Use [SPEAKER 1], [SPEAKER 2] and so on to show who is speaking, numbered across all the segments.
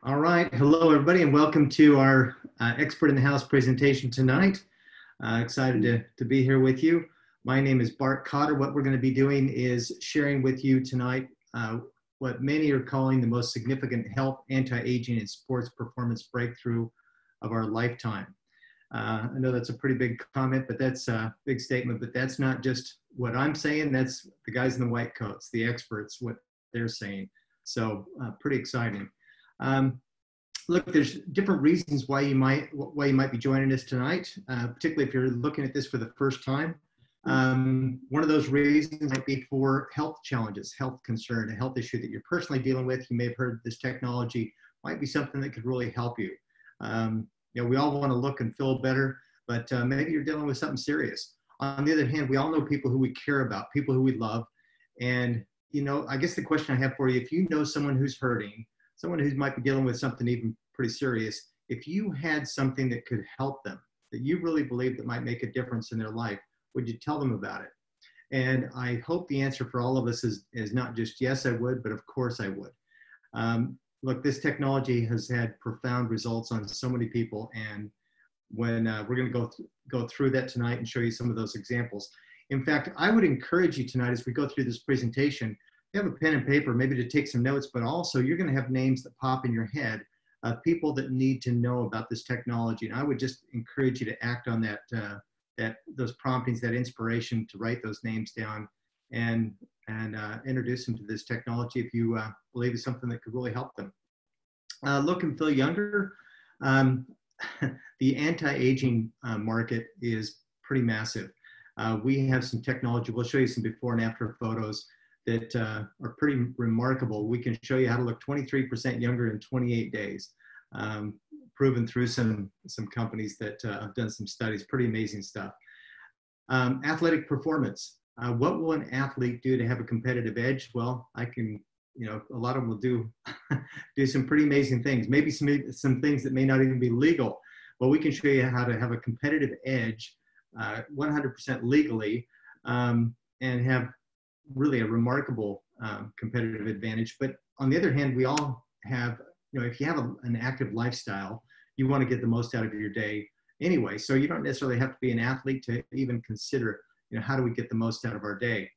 [SPEAKER 1] All right. Hello, everybody, and welcome to our Expert in the House presentation tonight. Excited to be here with you. My name is Bart Kotter. What we're going to be doing is sharing with you tonight what many are calling the most significant health, anti-aging, and sports performance breakthrough of our lifetime. I know that's a pretty big comment, but that's a big statement, but that's not just what I'm saying. That's the guys in the white coats, the experts, what they're saying. So pretty exciting. Look, there's different reasons why you might be joining us tonight, particularly if you're looking at this for the first time. One of those reasons might be for health challenges, health concern, a health issue that you're personally dealing with. You may have heard this technology might be something that could really help you. We all want to look and feel better, but maybe you're dealing with something serious. On the other hand, we all know people who we care about, people who we love. And, I guess the question I have for you, if you know someone who's hurting, someone who might be dealing with something even pretty serious, if you had something that could help them, that you really believe that might make a difference in their life, would you tell them about it? And I hope the answer for all of us is not just yes, I would, but of course I would. Look, this technology has had profound results on so many people, and when we're going to go through that tonight and show you some of those examples. In fact, I would encourage you tonight as we go through this presentation, you have a pen and paper, maybe to take some notes, but also you're going to have names that pop in your head of people that need to know about this technology. And I would just encourage you to act on those promptings, that inspiration, to write those names down and introduce them to this technology if you believe it's something that could really help them. Look and feel younger. The anti-aging market is pretty massive. We have some technology. We'll show you some before and after photos that are pretty remarkable. We can show you how to look 23% younger in 28 days, proven through some companies that have done some studies, pretty amazing stuff. Athletic performance. What will an athlete do to have a competitive edge? Well, a lot of them will do some pretty amazing things, maybe some things that may not even be legal. But we can show you how to have a competitive edge 100% legally and have really a remarkable competitive advantage. But on the other hand, we all have, if you have an active lifestyle, you want to get the most out of your day anyway. So you don't necessarily have to be an athlete to even consider, how do we get the most out of our day?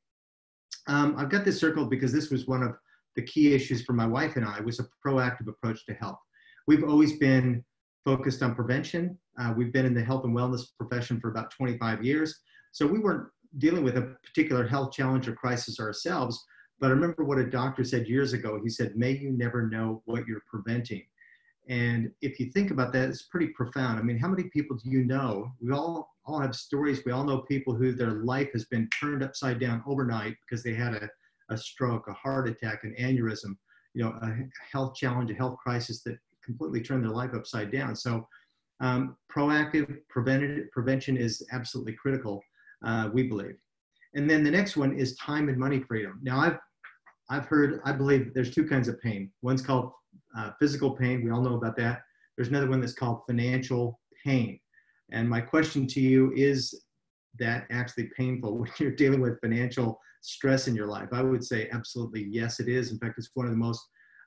[SPEAKER 1] I've got this circled because this was one of the key issues for my wife and I, was a proactive approach to health. We've always been focused on prevention. We've been in the health and wellness profession for about 25 years. So we weren't dealing with a particular health challenge or crisis ourselves, but I remember what a doctor said years ago. He said, may you never know what you're preventing. And if you think about that, it's pretty profound. I mean, how many people do you know? We all have stories. We all know people who their life has been turned upside down overnight because they had a stroke, a heart attack, an aneurysm, a health challenge, a health crisis that completely turned their life upside down. So proactive prevention is absolutely critical. We believe. And then the next one is time and money freedom. Now I believe there's two kinds of pain. One's called physical pain. We all know about that. There's another one that's called financial pain. And my question to you, is that actually painful when you're dealing with financial stress in your life? I would say absolutely yes, it is. In fact, it's one of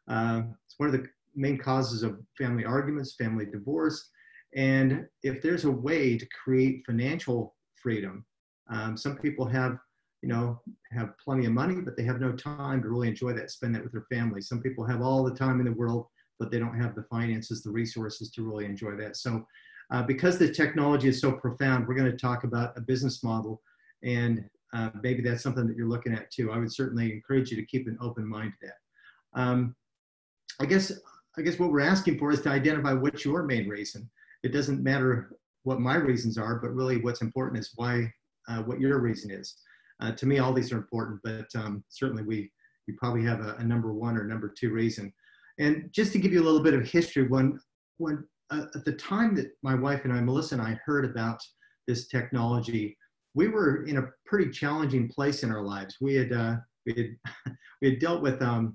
[SPEAKER 1] the main causes of family arguments, family divorce. And if there's a way to create financial freedom, some people have plenty of money, but they have no time to really enjoy that, spend that with their family. Some people have all the time in the world, but they don't have the finances, the resources to really enjoy that. So because the technology is so profound, we're going to talk about a business model, and maybe that's something that you're looking at too. I would certainly encourage you to keep an open mind to that. I guess what we're asking for is to identify what's your main reason. It doesn't matter what my reasons are, but really what's important is what your reason is. To me, all these are important, but certainly you probably have a number one or number two reason. And just to give you a little bit of history, when at the time that my wife and I, Melissa and I, heard about this technology, we were in a pretty challenging place in our lives. We had dealt with a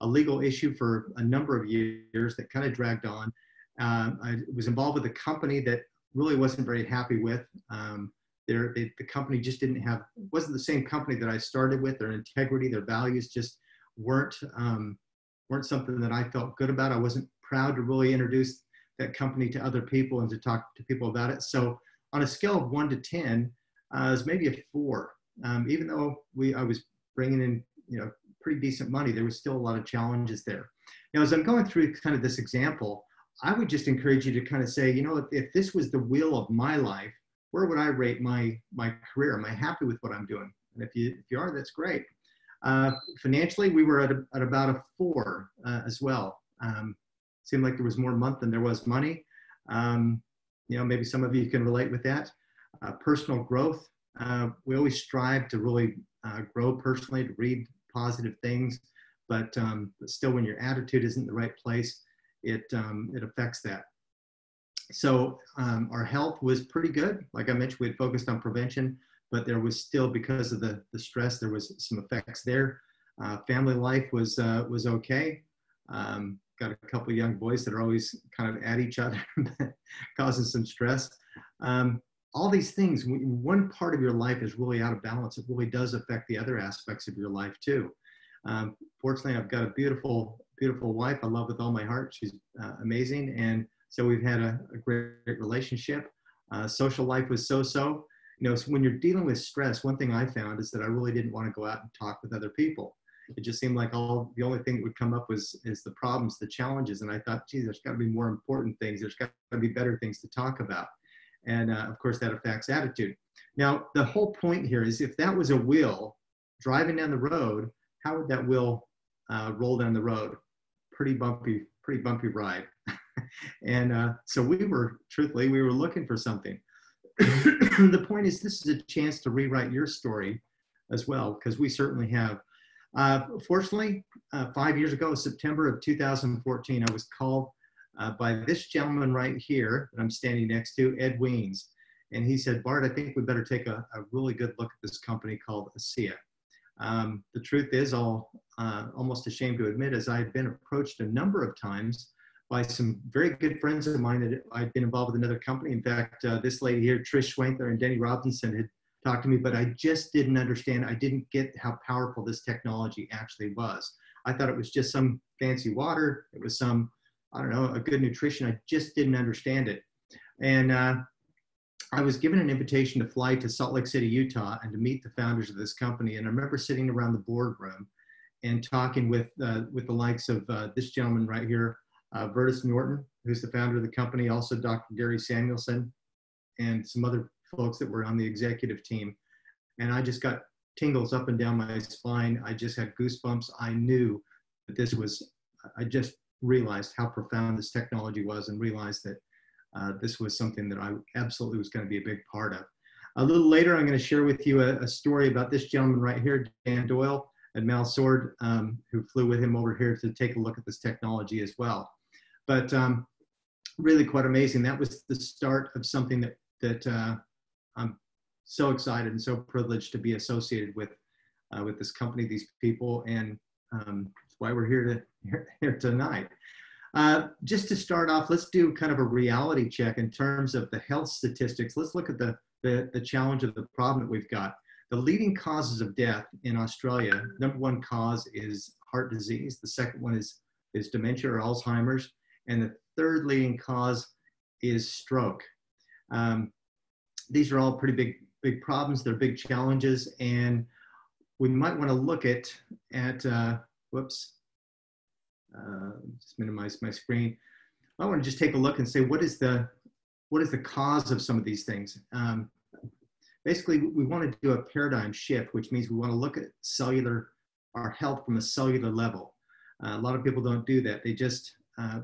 [SPEAKER 1] legal issue for a number of years that kind of dragged on. I was involved with a company that really wasn't very happy with. The company just wasn't the same company that I started with. Their integrity, their values just weren't something that I felt good about. I wasn't proud to really introduce that company to other people and to talk to people about it. So on a scale of 1 to 10, it was maybe a 4. Even though I was bringing in, pretty decent money, there was still a lot of challenges there. Now, as I'm going through kind of this example, I would just encourage you to kind of say, if this was the wheel of my life, where would I rate my career? Am I happy with what I'm doing? And if you are, that's great. Financially, we were at about a 4 as well. Seemed like there was more month than there was money. Maybe some of you can relate with that. Personal growth. We always strive to really grow personally, to read positive things, but still when your attitude isn't in the right place, it affects that. So our health was pretty good. Like I mentioned, we had focused on prevention, but there was still, because of the stress, there was some effects there. Family life was okay. Got a couple of young boys that are always kind of at each other, causing some stress. All these things, one part of your life is really out of balance. It really does affect the other aspects of your life too. Fortunately, I've got a beautiful, beautiful wife I love with all my heart. She's amazing. And so we've had a great relationship. Social life was so-so. So when you're dealing with stress, one thing I found is that I really didn't want to go out and talk with other people. It just seemed like the only thing that would come up is the problems, the challenges. And I thought, geez, there's got to be more important things. There's got to be better things to talk about. And of course, that affects attitude. Now, the whole point here is, if that was a wheel driving down the road, how would that wheel roll down the road? Pretty bumpy ride. And so truthfully, we were looking for something. The point is, this is a chance to rewrite your story as well, because we certainly have. Fortunately, 5 years ago, September of 2014, I was called by this gentleman right here that I'm standing next to, Ed Weens. And he said, Bart, I think we better take a really good look at this company called ASEA. The truth is, almost ashamed to admit, as I had been approached a number of times by some very good friends of mine that I'd been involved with another company. In fact, this lady here, Trish Schwenkler and Denny Robinson, had talked to me, but I just didn't understand. I didn't get how powerful this technology actually was. I thought it was just some fancy water. It was some, I don't know, a good nutrition. I just didn't understand it. And I was given an invitation to fly to Salt Lake City, Utah, and to meet the founders of this company. And I remember sitting around the boardroom and talking with the likes of this gentleman right here, Vertus Norton, who's the founder of the company, also Dr. Gary Samuelson, and some other folks that were on the executive team. And I just got tingles up and down my spine. I just had goosebumps. I knew that I just realized how profound this technology was, and realized that this was something that I absolutely was going to be a big part of. A little later, I'm going to share with you a story about this gentleman right here, Dan Doyle and Mal Sword, who flew with him over here to take a look at this technology as well. But really quite amazing. That was the start of something that I'm so excited and so privileged to be associated with this company, these people, and that's why we're here tonight. Just to start off, let's do kind of a reality check in terms of the health statistics. Let's look at the challenge of the problem that we've got. The leading causes of death in Australia, number one cause is heart disease. The second one is dementia or Alzheimer's. And the third leading cause is stroke. These are all pretty big problems. They're big challenges. And we might want to look at whoops. Just minimize my screen. I want to just take a look and say, what is the cause of some of these things? Basically, we want to do a paradigm shift, which means we want to look at our health from a cellular level. A lot of people don't do that.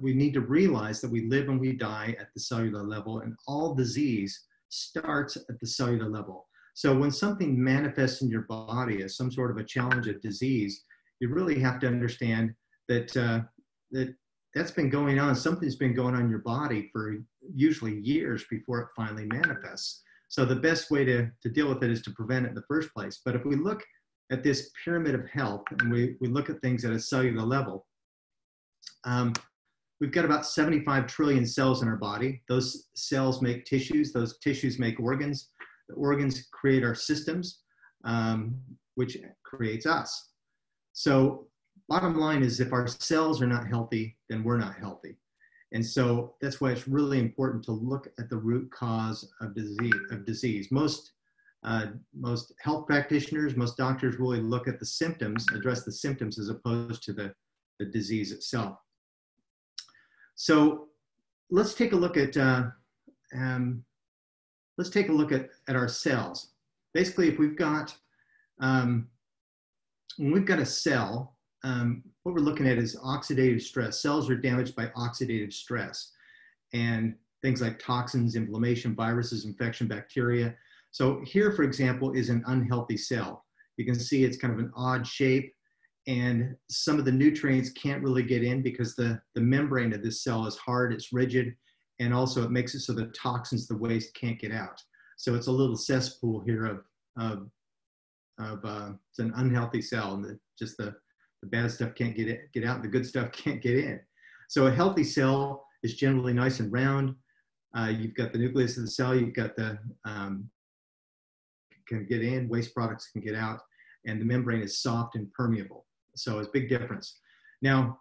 [SPEAKER 1] We need to realize that we live and we die at the cellular level, and all disease starts at the cellular level. So when something manifests in your body as some sort of a challenge of disease, you really have to understand that that's been going on. Something's been going on in your body for usually years before it finally manifests. So the best way to deal with it is to prevent it in the first place. But if we look at this pyramid of health and we look at things at a cellular level, we've got about 75 trillion cells in our body. Those cells make tissues. Those tissues make organs. The organs create our systems, which creates us. So bottom line is, if our cells are not healthy, then we're not healthy. And so that's why it's really important to look at the root cause of disease. Most health practitioners, most doctors really look at the symptoms, address the symptoms as opposed to the disease itself. So let's take a look at our cells. Basically, if we've got when we've got a cell, what we're looking at is oxidative stress. Cells are damaged by oxidative stress and things like toxins, inflammation, viruses, infection, bacteria. So here, for example, is an unhealthy cell. You can see it's kind of an odd shape, and some of the nutrients can't really get in because the membrane of this cell is hard, it's rigid, and also it makes it so the toxins, the waste, can't get out. So it's a little cesspool here of it's an unhealthy cell, and just the bad stuff can't get out, and the good stuff can't get in. So a healthy cell is generally nice and round. You've got the nucleus of the cell, you've got the can get in, waste products can get out, and the membrane is soft and permeable. So it's a big difference. Now,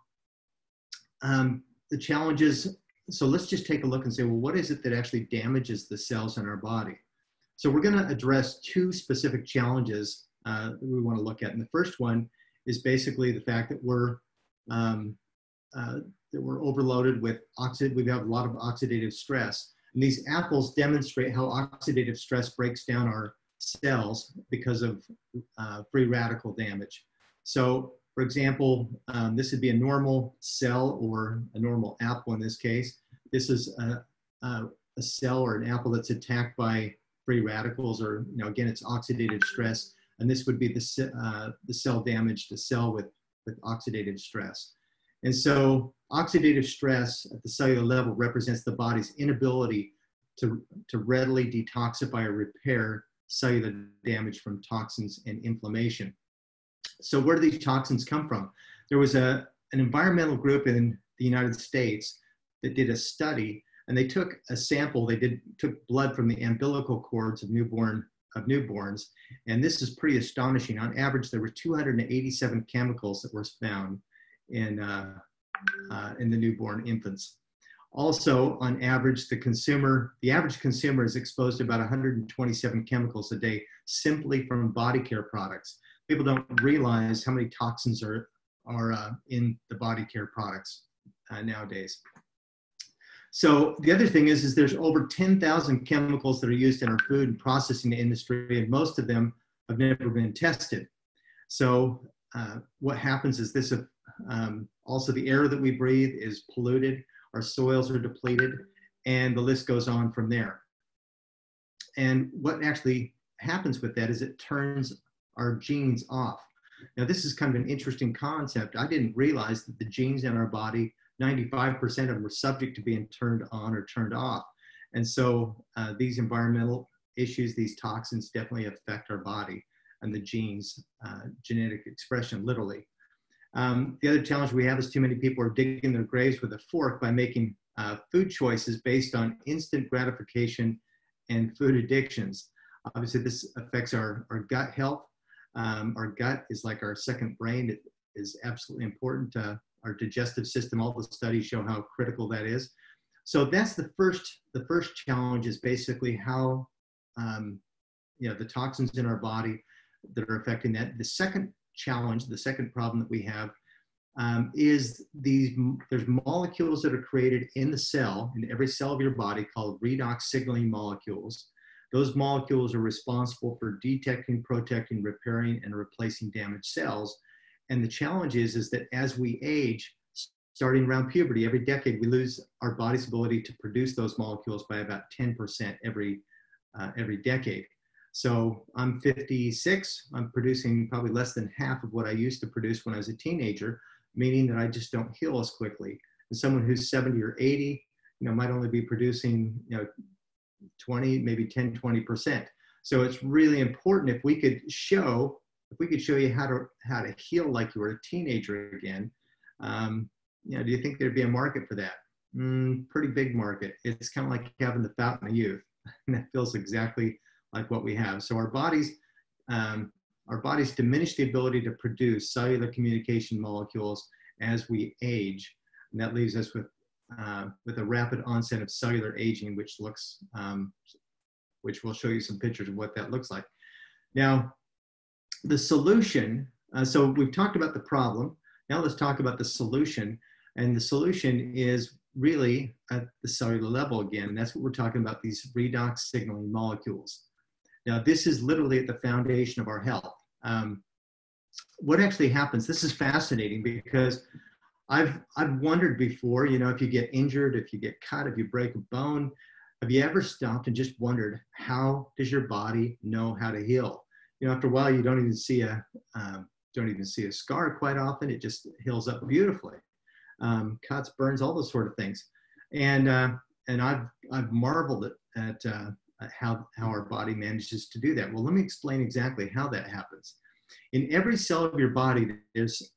[SPEAKER 1] the challenges, so let's just take a look and say, well, what is it that actually damages the cells in our body? So we're going to address two specific challenges that we want to look at. And the first one is basically the fact that we're overloaded with we have a lot of oxidative stress. And these apples demonstrate how oxidative stress breaks down our cells because of free radical damage. So, for example, this would be a normal cell or a normal apple in this case. This is a cell or an apple that's attacked by free radicals, or again, it's oxidative stress. And this would be the cell damaged, a cell with oxidative stress. And so oxidative stress at the cellular level represents the body's inability to readily detoxify or repair cellular damage from toxins and inflammation. So where do these toxins come from? There was an environmental group in the United States that did a study, and they took a sample. They took blood from the umbilical cords of newborns, and this is pretty astonishing. On average, there were 287 chemicals that were found in the newborn infants. Also, on average, the average consumer is exposed to about 127 chemicals a day simply from body care products. People don't realize how many toxins are in the body care products nowadays. So the other thing is there's over 10,000 chemicals that are used in our food and processing industry, and most of them have never been tested. So what happens is this, also the air that we breathe is polluted, our soils are depleted, and the list goes on from there. And what actually happens with that is it turns our genes off. Now, this is kind of an interesting concept. I didn't realize that the genes in our body, 95% of them are subject to being turned on or turned off. And so these environmental issues, these toxins definitely affect our body and the genes, genetic expression, literally. The other challenge we have is too many people are digging their graves with a fork by making food choices based on instant gratification and food addictions. Obviously, this affects our gut health. Our gut is like our second brain. It is absolutely important. Our digestive system, all the studies show how critical that is. So that's the first challenge, is basically how the toxins in our body that are affecting that. The second challenge, the second problem that we have is there's molecules that are created in the cell, in every cell of your body, called redox signaling molecules. Those molecules are responsible for detecting, protecting, repairing, and replacing damaged cells. And the challenge is that as we age, starting around puberty, every decade, we lose our body's ability to produce those molecules by about 10% every decade. So I'm 56, I'm producing probably less than half of what I used to produce when I was a teenager, meaning that I just don't heal as quickly. And someone who's 70 or 80, might only be producing, 20, maybe 10, 20%. So it's really important if we could show you how to heal like you were a teenager again. Do you think there'd be a market for that? Pretty big market. It's kind of like having the fountain of youth, and that feels exactly like what we have. So our bodies diminish the ability to produce cellular communication molecules as we age, and that leaves us with with a rapid onset of cellular aging, which looks, which we'll show you some pictures of what that looks like. Now, the solution, so we've talked about the problem. Now let's talk about the solution. And the solution is really at the cellular level again. And that's what we're talking about, these redox signaling molecules. Now, this is literally at the foundation of our health. What actually happens, this is fascinating because I've wondered before, you know, if you get injured, if you get cut, if you break a bone, have you ever stopped and just wondered, how does your body know how to heal? You know, after a while, you don't even see a scar quite often. It just heals up beautifully. Cuts, burns, all those sort of things. And I've marveled at how our body manages to do that. Well, let me explain exactly how that happens. In every cell of your body, there's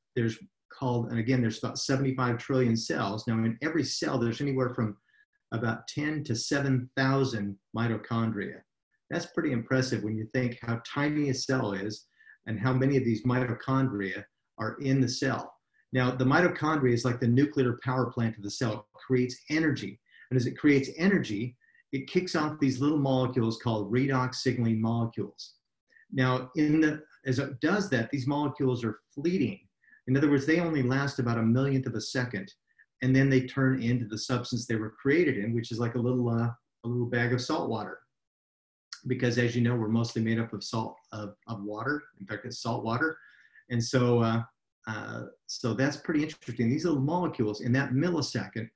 [SPEAKER 1] called, and again, there's about 75 trillion cells. Now, in every cell, there's anywhere from about 10 to 7,000 mitochondria. That's pretty impressive when you think how tiny a cell is and how many of these mitochondria are in the cell. Now, the mitochondria is like the nuclear power plant of the cell. It creates energy. And as it creates energy, it kicks off these little molecules called redox signaling molecules. Now, as it does that, these molecules are fleeting. In other words, they only last about a millionth of a second, and then they turn into the substance they were created in, which is like a little bag of salt water. Because as you know, we're mostly made up of water. In fact, it's salt water. And so, so that's pretty interesting. These little molecules in that millisecond,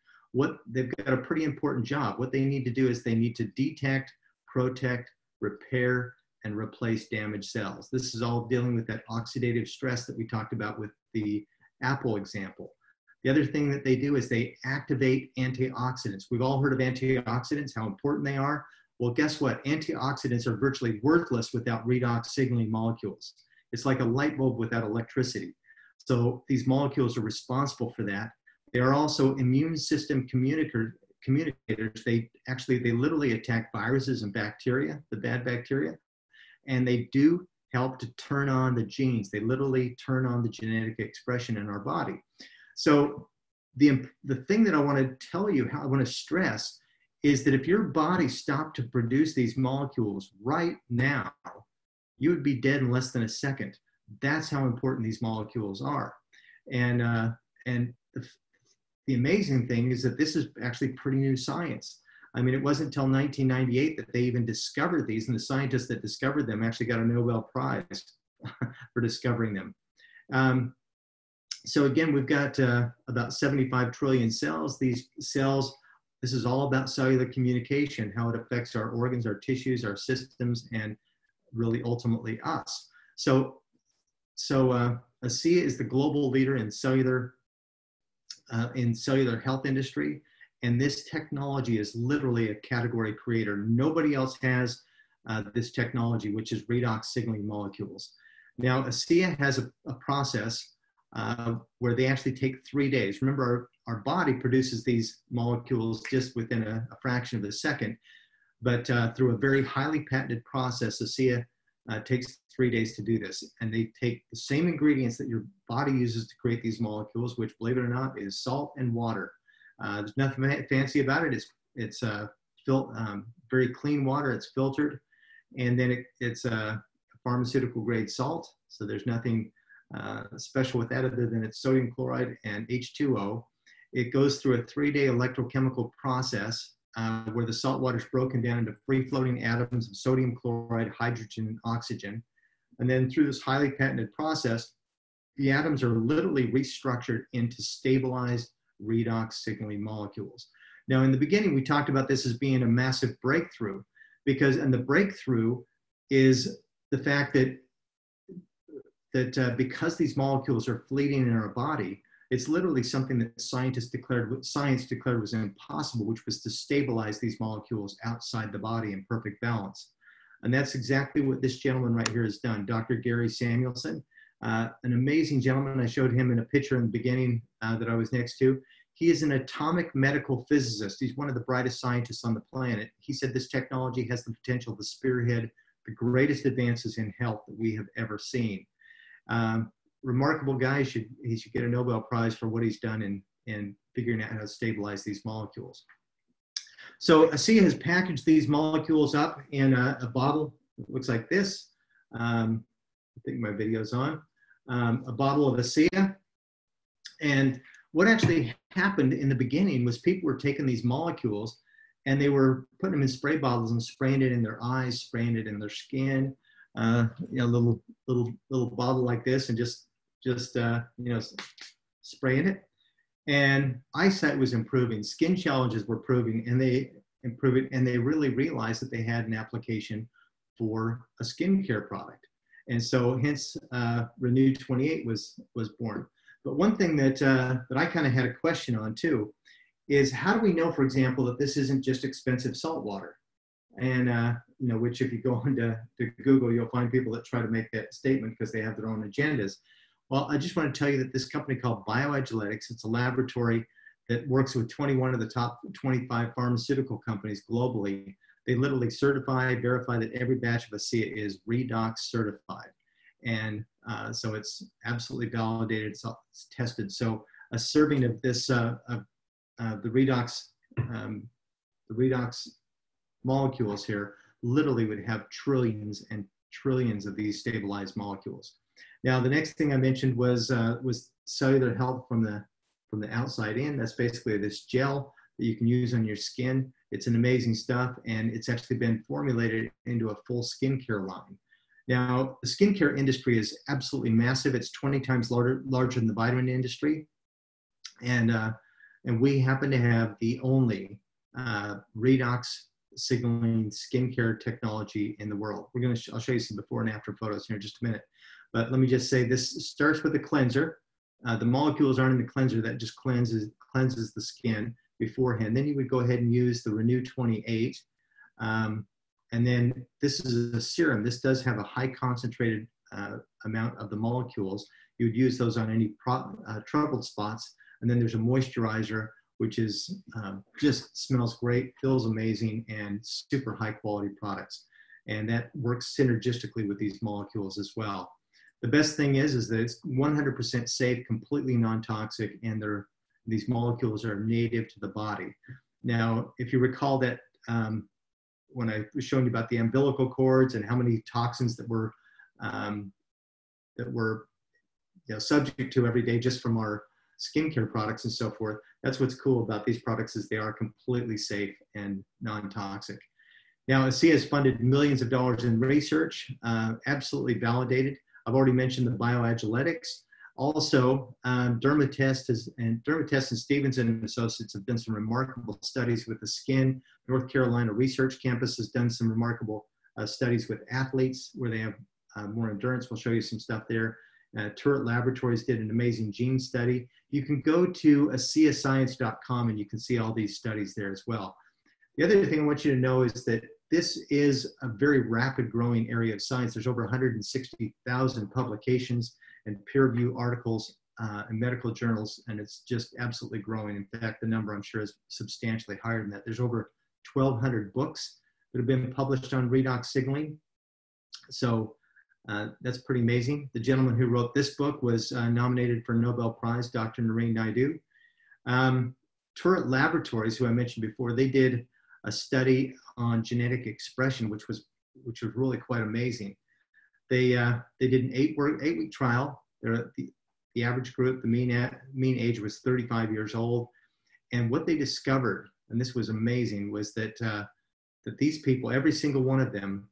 [SPEAKER 1] they've got a pretty important job. What they need to do is they need to detect, protect, repair, and replace damaged cells. This is all dealing with that oxidative stress that we talked about with the apple example. The other thing that they do is they activate antioxidants. We've all heard of antioxidants, how important they are. Well, guess what? Antioxidants are virtually worthless without redox signaling molecules. It's like a light bulb without electricity. So these molecules are responsible for that. They are also immune system communicators. They literally attack viruses and bacteria, the bad bacteria, and they do help to turn on the genes. They literally turn on the genetic expression in our body. So the thing that I want to tell you, how I want to stress, is that if your body stopped to produce these molecules right now, you would be dead in less than a second. That's how important these molecules are. And the amazing thing is that this is actually pretty new science. I mean, it wasn't until 1998 that they even discovered these, and the scientists that discovered them actually got a Nobel Prize for discovering them. So again, we've got about 75 trillion cells. These cells, this is all about cellular communication, how it affects our organs, our tissues, our systems, and really ultimately us. So ASEA is the global leader in cellular health industry. And this technology is literally a category creator. Nobody else has this technology, which is redox signaling molecules. Now, ASEA has a process where they actually take 3 days. Remember, our body produces these molecules just within a fraction of a second, but through a very highly patented process, ASEA takes 3 days to do this. And they take the same ingredients that your body uses to create these molecules, which, believe it or not, is salt and water. There's nothing fancy about it. It's very clean water. It's filtered, and then it's a pharmaceutical grade salt. So there's nothing special with that other than it's sodium chloride and H2O. It goes through a 3-day electrochemical process where the salt water is broken down into free-floating atoms of sodium chloride, hydrogen, and oxygen. And then through this highly patented process, the atoms are literally restructured into stabilized redox signaling molecules. Now, in the beginning, we talked about this as being a massive breakthrough and the breakthrough is the fact that because these molecules are fleeting in our body, it's literally something that science declared was impossible, which was to stabilize these molecules outside the body in perfect balance. And that's exactly what this gentleman right here has done, Dr. Gary Samuelson. An amazing gentleman. I showed him in a picture in the beginning that I was next to. He is an atomic medical physicist. He's one of the brightest scientists on the planet. He said this technology has the potential to spearhead the greatest advances in health that we have ever seen. Remarkable guy. He should get a Nobel Prize for what he's done in figuring out how to stabilize these molecules. So ASEA has packaged these molecules up in a bottle. It looks like this. I think my video's on. A bottle of ASEA. And what actually happened in the beginning was people were taking these molecules and they were putting them in spray bottles and spraying it in their eyes, spraying it in their skin, little bottle like this, and just spraying it. And eyesight was improving, skin challenges were improving, and they really realized that they had an application for a skincare product. And so hence Renew 28 was born. But one thing that I kind of had a question on too is, how do we know, for example, that this isn't just expensive salt water? And which if you go onto Google, you'll find people that try to make that statement because they have their own agendas. Well, I just want to tell you that this company called Bioageletics, it's a laboratory that works with 21 of the top 25 pharmaceutical companies globally. They literally certify, verify that every batch of ASEA is redox certified. And so it's absolutely validated, it's tested. So a serving of this, the redox molecules here literally would have trillions and trillions of these stabilized molecules. Now, the next thing I mentioned was cellular health from the outside in. That's basically this gel that you can use on your skin. It's an amazing stuff, and it's actually been formulated into a full skincare line. Now, the skincare industry is absolutely massive. It's 20 times larger than the vitamin industry, and we happen to have the only redox signaling skincare technology in the world. I'll show you some before and after photos here in just a minute. But let me just say, this starts with a cleanser. The molecules aren't in the cleanser. That just cleanses the skin beforehand. Then you would go ahead and use the Renew 28. And then this is a serum. This does have a high concentrated amount of the molecules. You would use those on any troubled spots. And then there's a moisturizer, which is just smells great, feels amazing, and super high quality products. And that works synergistically with these molecules as well. The best thing is that it's 100% safe, completely non-toxic, and these molecules are native to the body. Now, if you recall that when I was showing you about the umbilical cords and how many toxins that we're subject to every day just from our skincare products and so forth, that's what's cool about these products, is they are completely safe and non-toxic. Now, ASEA has funded millions of dollars in research, absolutely validated. I've already mentioned the Bioageletics. Also, Dermatest and Stevenson and Associates have done some remarkable studies with the skin. North Carolina Research Campus has done some remarkable studies with athletes where they have more endurance. We'll show you some stuff there. Turret Laboratories did an amazing gene study. You can go to ASEAScience.com and you can see all these studies there as well. The other thing I want you to know is that this is a very rapid growing area of science. There's over 160,000 publications and peer-reviewed articles in medical journals, and it's just absolutely growing. In fact, the number I'm sure is substantially higher than that. There's over 1,200 books that have been published on redox signaling. So that's pretty amazing. The gentleman who wrote this book was nominated for a Nobel Prize, Dr. Nareen Naidu. Turret Laboratories, who I mentioned before, they did a study on genetic expression, which was really quite amazing. They did an 8-week trial. The average group, the mean age was 35 years old. And what they discovered, and this was amazing, was that these people, every single one of them,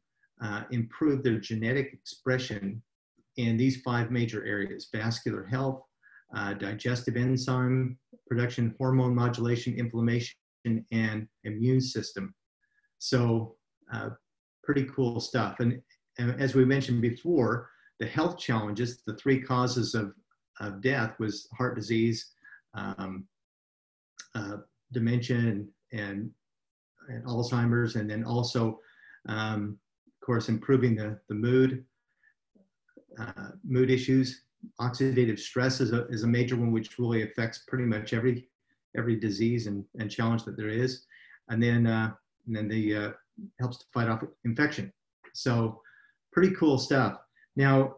[SPEAKER 1] improved their genetic expression in these 5 major areas: vascular health, digestive enzyme production, hormone modulation, inflammation, and immune system. So pretty cool stuff. And as we mentioned before, the health challenges, the 3 causes of death was heart disease, dementia, and Alzheimer's, and then also, of course, improving the mood issues. Oxidative stress is a major one, which really affects pretty much every disease and challenge that there is. And then helps to fight off infection. So pretty cool stuff. Now,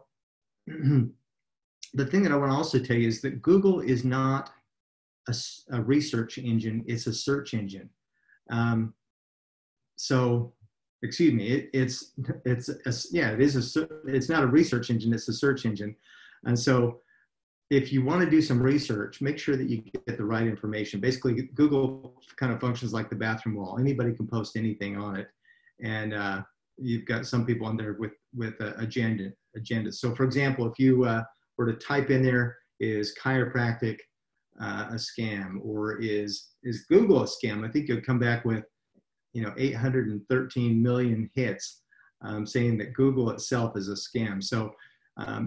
[SPEAKER 1] the thing that I want to also tell you is that Google is not a research engine, it's a search engine. So, excuse me, it's not a research engine, it's a search engine. And so if you want to do some research, make sure that you get the right information. Basically, Google kind of functions like the bathroom wall. Anybody can post anything on it. And you've got some people on there with agendas. So for example, if you were to type in there, is chiropractic a scam, or is Google a scam? I think you'll come back with 813 million hits saying that Google itself is a scam. So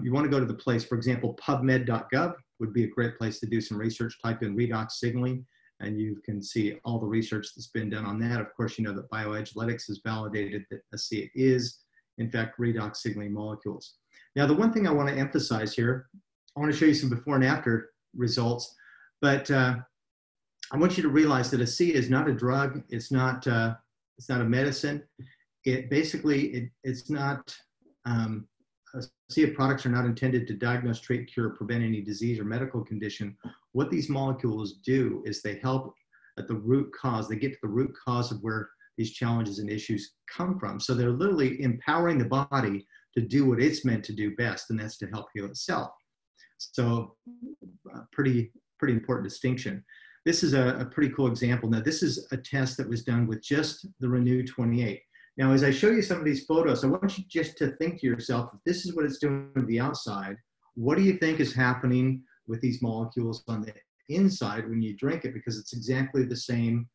[SPEAKER 1] you want to go to the place, for example, PubMed.gov would be a great place to do some research. Type in redox signaling, and you can see all the research that's been done on that. Of course, you know that bioenergetics has validated that it is, in fact, redox signaling molecules. Now, the one thing I want to emphasize here, I want to show you some before and after results, but I want you to realize that a C is not a drug. It's not a medicine. It's not, CEA products are not intended to diagnose, treat, cure, prevent any disease or medical condition. What these molecules do is they help at the root cause. They get to the root cause of where these challenges and issues come from. So they're literally empowering the body to do what it's meant to do best, and that's to help heal itself. So pretty important distinction. This is a pretty cool example. Now, this is a test that was done with just the Renew 28. Now, as I show you some of these photos, I want you just to think to yourself, if this is what it's doing on the outside, what do you think is happening with these molecules on the inside when you drink it? Because it's exactly the same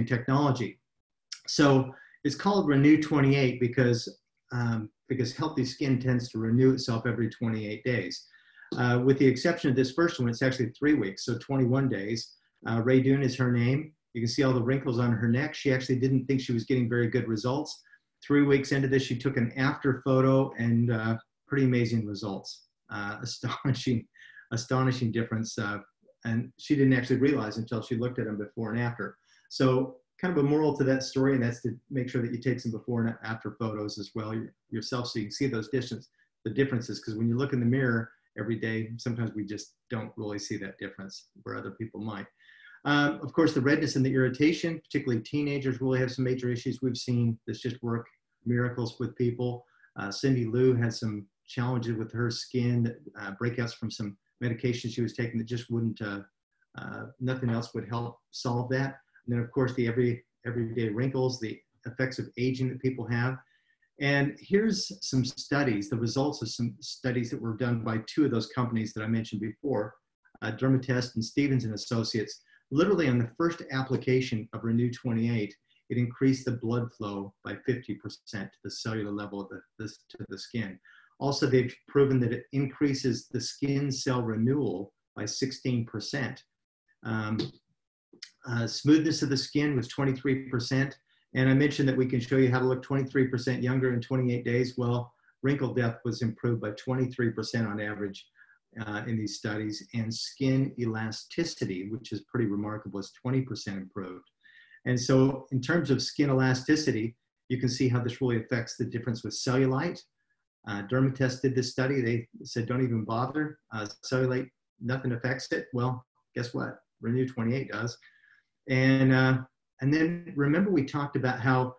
[SPEAKER 1] technology. So it's called Renew 28 because healthy skin tends to renew itself every 28 days. With the exception of this first one, it's actually 3 weeks, so 21 days. Ray Doon is her name. You can see all the wrinkles on her neck. She actually didn't think she was getting very good results. 3 weeks into this, she took an after photo, and pretty amazing results. Astonishing difference. And she didn't actually realize until she looked at them before and after. So kind of a moral to that story, and that's to make sure that you take some before and after photos as well yourself, so you can see those the differences, because when you look in the mirror every day, sometimes we just don't really see that difference where other people might. Of course, the redness and the irritation, particularly teenagers, really have some major issues. We've seen this just work miracles with people. Cindy Lou had some challenges with her skin, breakouts from some medications she was taking that just wouldn't, nothing else would help solve that. And then, of course, the everyday wrinkles, the effects of aging that people have. And here's some studies, the results of some studies that were done by 2 of those companies that I mentioned before, Dermatest and Stevens and Associates. Literally on the first application of Renew 28, it increased the blood flow by 50% to the cellular level of to the skin. Also, they've proven that it increases the skin cell renewal by 16%. Smoothness of the skin was 23%. And I mentioned that we can show you how to look 23% younger in 28 days. Well, wrinkle depth was improved by 23% on average in these studies, and skin elasticity, which is pretty remarkable, is 20% improved. And so in terms of skin elasticity, you can see how this really affects the difference with cellulite. Dermatest did this study. They said, don't even bother. Cellulite, nothing affects it. Well, guess what? Renew 28 does. And then remember, we talked about how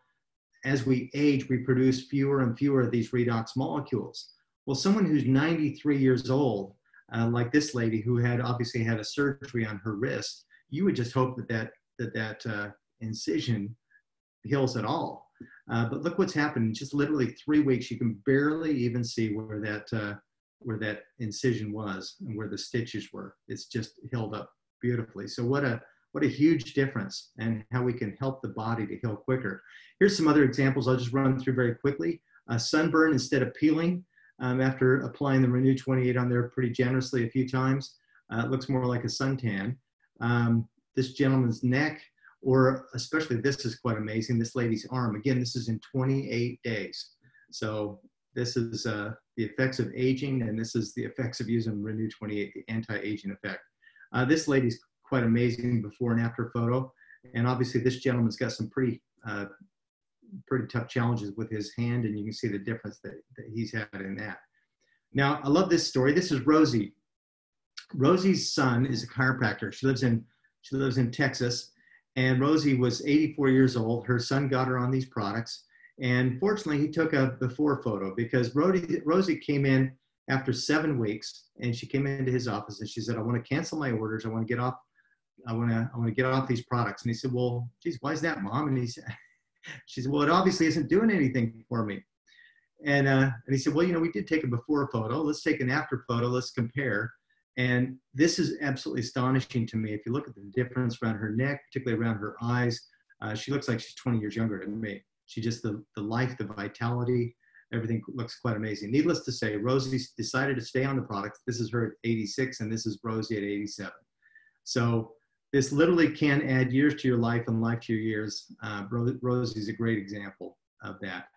[SPEAKER 1] as we age, we produce fewer and fewer of these redox molecules. Well, someone who's 93 years old, like this lady who had obviously had a surgery on her wrist, you would just hope that incision heals at all. But look what's happened. In just literally 3 weeks, you can barely even see where that incision was and where the stitches were. It's just healed up beautifully. So what a huge difference, and how we can help the body to heal quicker. Here's some other examples I'll just run through very quickly. Sunburn instead of peeling. After applying the Renew 28 on there pretty generously a few times, it looks more like a suntan. This gentleman's neck, or especially this is quite amazing, this lady's arm. Again, this is in 28 days. So this is the effects of aging, and this is the effects of using Renew 28, the anti-aging effect. This lady's quite amazing before and after photo. And obviously this gentleman's got some pretty tough challenges with his hand, and you can see the difference that he's had in that. Now, I love this story. This is Rosie. Rosie's son is a chiropractor. She lives in Texas, and Rosie was 84 years old. Her son got her on these products, and fortunately, he took a before photo because Rosie came in after 7 weeks, and she came into his office and she said, "I want to cancel my orders. I want to get off. I want to get off these products." And he said, "Well, geez, why is that, Mom?" And she said, "Well, it obviously isn't doing anything for me." And he said, "Well, we did take a before photo. Let's take an after photo. Let's compare." And this is absolutely astonishing to me. If you look at the difference around her neck, particularly around her eyes, she looks like she's 20 years younger than me. She just, the life, the vitality, everything looks quite amazing. Needless to say, Rosie decided to stay on the product. This is her at 86, and this is Rosie at 87. So this literally can add years to your life and life to your years. Rosie's a great example of that.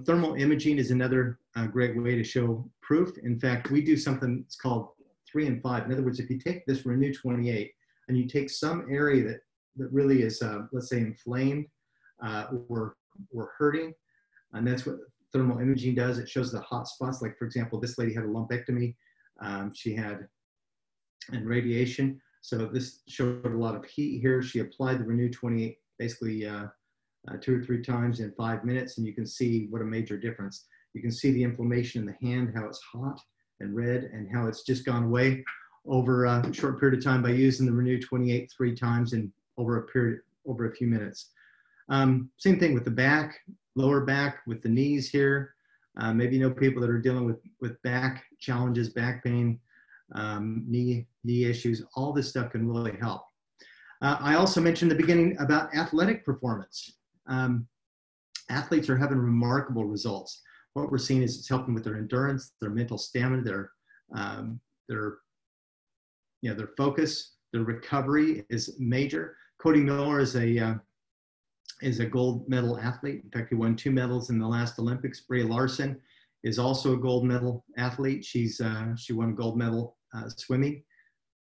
[SPEAKER 1] Thermal imaging is another great way to show proof. In fact, we do something that's called 3 and 5. In other words, if you take this Renew 28 and you take some area that really is, let's say, inflamed or hurting, and that's what thermal imaging does. It shows the hot spots. Like, for example, this lady had a lumpectomy. She had radiation. So this showed a lot of heat here. She applied the Renew 28 basically 2 or 3 times in 5 minutes, and you can see what a major difference. You can see the inflammation in the hand, how it's hot and red, and how it's just gone away over a short period of time by using the Renew 28 3 times in over a few minutes. Same thing with the back, lower back, with the knees here. Maybe people that are dealing with back challenges, back pain, knee issues. All this stuff can really help. I also mentioned in the beginning about athletic performance. Athletes are having remarkable results. What we're seeing is it's helping with their endurance, their mental stamina, their focus, their recovery is major. Cody Miller is a gold medal athlete. In fact, he won 2 medals in the last Olympics. Brie Larson is also a gold medal athlete. She won a gold medal swimming.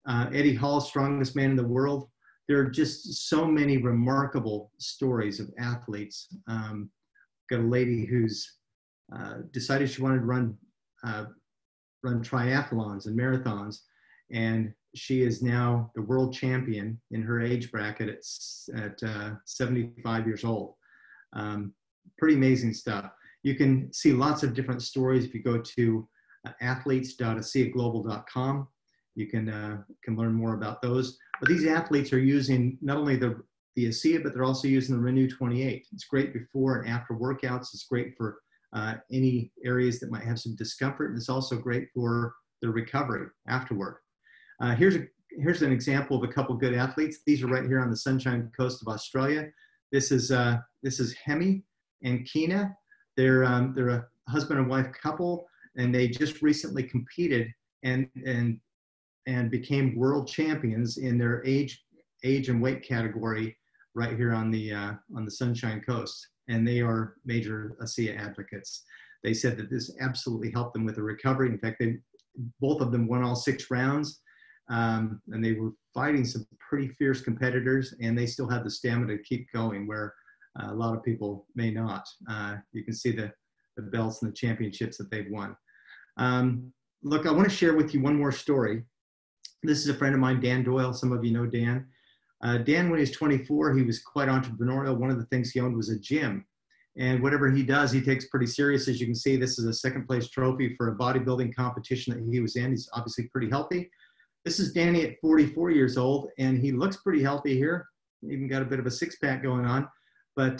[SPEAKER 1] Eddie Hall, strongest man in the world. There are just so many remarkable stories of athletes. Got a lady who's decided she wanted to run triathlons and marathons, and she is now the world champion in her age bracket at 75 years old. Pretty amazing stuff. You can see lots of different stories if you go to athletes.asiaglobal.com. You can learn more about those. But these athletes are using not only the ASEA, but they're also using the Renew 28. It's great before and after workouts. It's great for any areas that might have some discomfort, and it's also great for the recovery afterward. Here's an example of a couple good athletes. These are right here on the Sunshine Coast of Australia. This is Hemi and Kina. They're a husband and wife couple, and they just recently competed and became world champions in their age and weight category right here on the Sunshine Coast. And they are major ASEA advocates. They said that this absolutely helped them with the recovery. In fact, both of them won all 6 rounds, and they were fighting some pretty fierce competitors, and they still had the stamina to keep going, where a lot of people may not. You can see the belts and the championships that they've won. Look, I want to share with you one more story. This is a friend of mine, Dan Doyle. Some of you know Dan. Dan, when he was 24, he was quite entrepreneurial. One of the things he owned was a gym. And whatever he does, he takes pretty serious. As you can see, this is a 2nd place trophy for a bodybuilding competition that he was in. He's obviously pretty healthy. This is Danny at 44 years old, and he looks pretty healthy here. Even got a bit of a 6-pack going on. But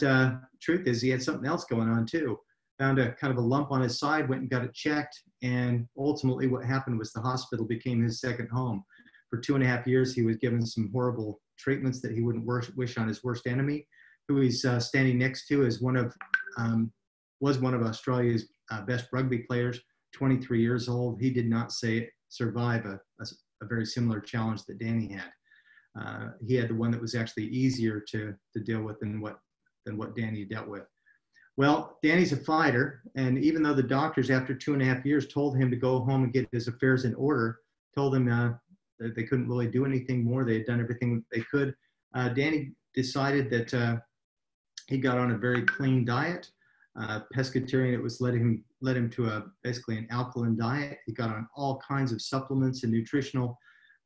[SPEAKER 1] truth is, he had something else going on too. Found a kind of a lump on his side, went and got it checked. And ultimately what happened was the hospital became his second home. For 2.5 years, he was given some horrible treatments that he wouldn't wish on his worst enemy. Who he's standing next to is was one of Australia's best rugby players, 23 years old. He did not survive a very similar challenge that Danny had. He had the one that was actually easier to deal with than what Danny dealt with. Well, Danny's a fighter, and even though the doctors after 2.5 years told him to go home and get his affairs in order, told him that they couldn't really do anything more. They had done everything they could. Danny decided that he got on a very clean diet. pescatarian. It was led him to basically an alkaline diet. He got on all kinds of supplements and nutritional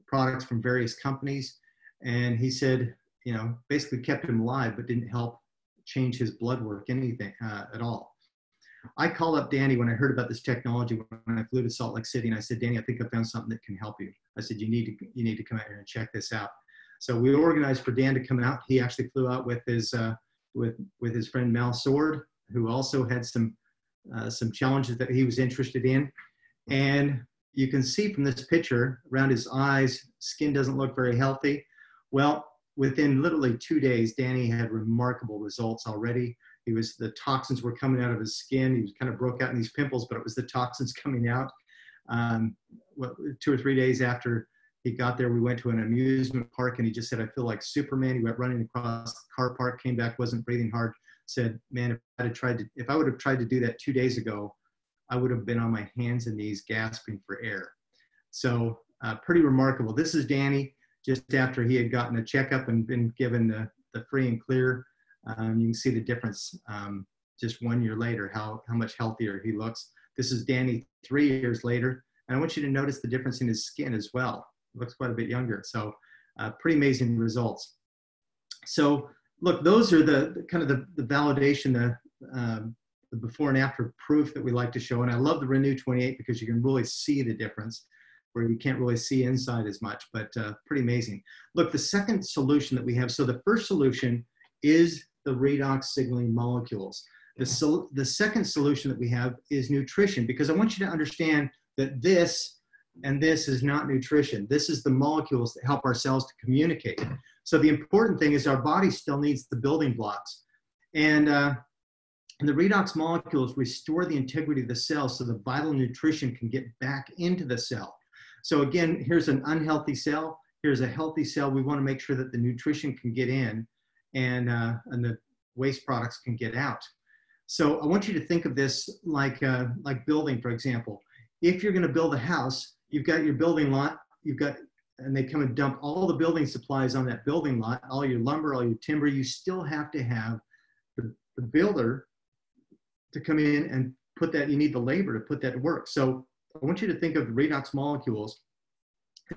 [SPEAKER 1] products from various companies. And he said, you know, basically kept him alive, but didn't help change his blood work, anything at all. I called up Danny when I heard about this technology when I flew to Salt Lake City, and I said, Danny, I think I found something that can help you. I said, you need to come out here and check this out. So we organized for Dan to come out. He actually flew out with his friend Mal Sword, who also had some challenges that he was interested in. And you can see from this picture around his eyes, skin doesn't look very healthy. Well, within literally 2 days, Danny had remarkable results already. The toxins were coming out of his skin. He was kind of broke out in these pimples, but it was the toxins coming out. 2 or 3 days after he got there, we went to an amusement park, and he just said, I feel like Superman. He went running across the car park, came back, wasn't breathing hard, said, man, if I would have tried to do that 2 days ago, I would have been on my hands and knees gasping for air. So pretty remarkable. This is Danny just after he had gotten a checkup and been given the free and clear. You can see the difference just 1 year later, how much healthier he looks. This is Danny 3 years later. And I want you to notice the difference in his skin as well. He looks quite a bit younger. So pretty amazing results. So look, those are the kind of the validation, the before and after proof that we like to show. And I love the Renew 28 because you can really see the difference where you can't really see inside as much, but pretty amazing. Look, the second solution that we have, so the first solution is the redox signaling molecules. The second solution that we have is nutrition, because I want you to understand that this and this is not nutrition. This is the molecules that help our cells to communicate. So the important thing is our body still needs the building blocks. And the redox molecules restore the integrity of the cell so the vital nutrition can get back into the cell. So again, here's an unhealthy cell. Here's a healthy cell. We want to make sure that the nutrition can get in and the waste products can get out. So I want you to think of this like building, for example. If you're going to build a house, you've got your building lot, and they come and dump all the building supplies on that building lot, all your lumber, all your timber. You still have to have the builder to come in and put that, you need the labor to put that to work. So I want you to think of the redox molecules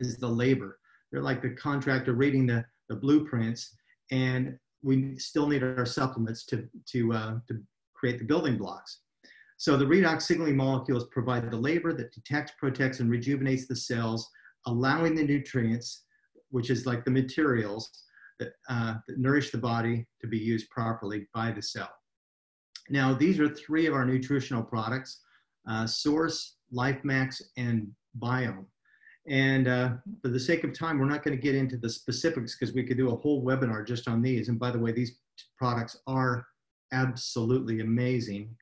[SPEAKER 1] as the labor. They're like the contractor reading the blueprints, and we still need our supplements to create the building blocks. So the redox signaling molecules provide the labor that detects, protects, and rejuvenates the cells, allowing the nutrients, which is like the materials that nourish the body, to be used properly by the cell. Now, these are 3 of our nutritional products: Source, LifeMax, and Biome. And for the sake of time, we're not going to get into the specifics because we could do a whole webinar just on these. And by the way, these products are absolutely amazing.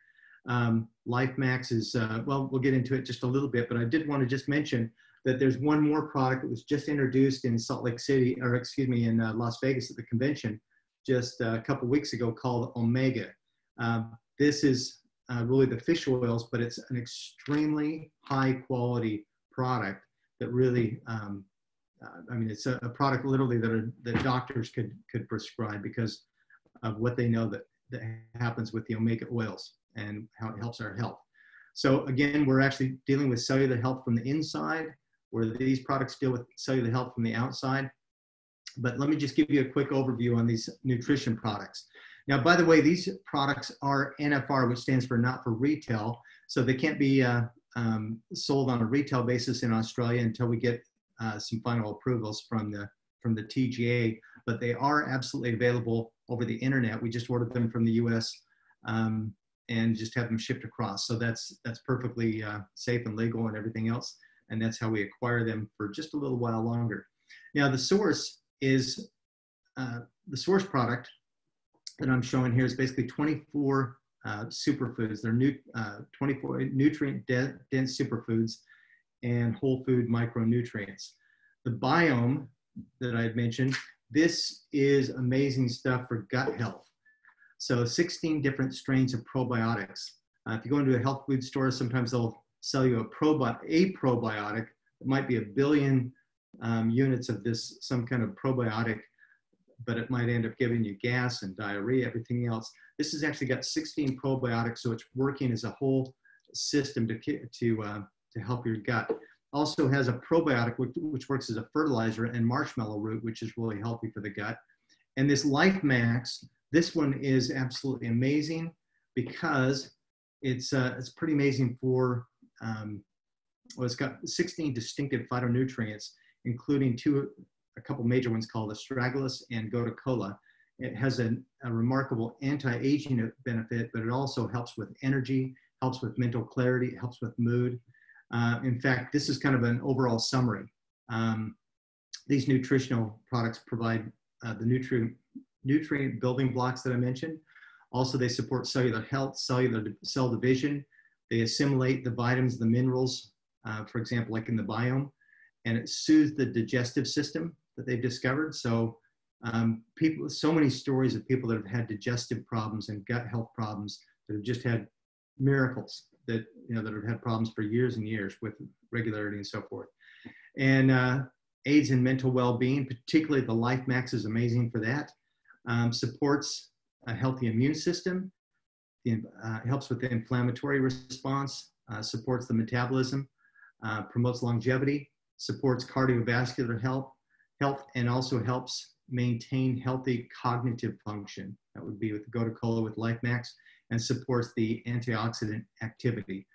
[SPEAKER 1] LifeMax is, well, we'll get into it just a little bit, but I did want to just mention that there's one more product that was just introduced in Salt Lake City, or excuse me, in Las Vegas at the convention just a couple weeks ago, called Omega. This is really the fish oils, but it's an extremely high quality product that really, I mean, it's a product literally that doctors could prescribe because of what they know that happens with the omega oils and how it helps our health. So again, we're actually dealing with cellular health from the inside, where these products deal with cellular health from the outside. But let me just give you a quick overview on these nutrition products. Now, by the way, these products are NFR, which stands for not for retail. So they can't be sold on a retail basis in Australia until we get some final approvals from the TGA, but they are absolutely available over the internet. We just ordered them from the US and just have them shipped across. So that's perfectly safe and legal and everything else. And that's how we acquire them for just a little while longer. Now, the Source is, the Source product that I'm showing here is basically 24 superfoods. They're 24 nutrient-dense superfoods and whole food micronutrients. The Biome that I had mentioned, this is amazing stuff for gut health. So 16 different strains of probiotics. If you go into a health food store, sometimes they'll sell you a probiotic. It might be 1 billion units of this, some kind of probiotic, but it might end up giving you gas and diarrhea, everything else. This has actually got 16 probiotics, so it's working as a whole system to help your gut. Also has a probiotic, which works as a fertilizer, and marshmallow root, which is really healthy for the gut. And this Life Max, this one is absolutely amazing because it's pretty amazing for, well, it's got 16 distinctive phytonutrients, including a couple major ones called astragalus and gotu-kola. It has a remarkable anti-aging benefit, but it also helps with energy, helps with mental clarity, helps with mood. In fact, this is kind of an overall summary. These nutritional products provide the nutrient building blocks that I mentioned. Also, they support cellular health, cellular cell division. They assimilate the vitamins, the minerals, for example, like in the biome, and it soothes the digestive system that they've discovered. So so many stories of people that have had digestive problems and gut health problems that have just had miracles, that that have had problems for years and years with regularity and so forth. And aids in mental well-being, particularly the Life Max is amazing for that. Supports a healthy immune system, helps with the inflammatory response, supports the metabolism, promotes longevity, supports cardiovascular health, and also helps maintain healthy cognitive function. That would be with gotu-kola with Life Max, and supports the antioxidant activity,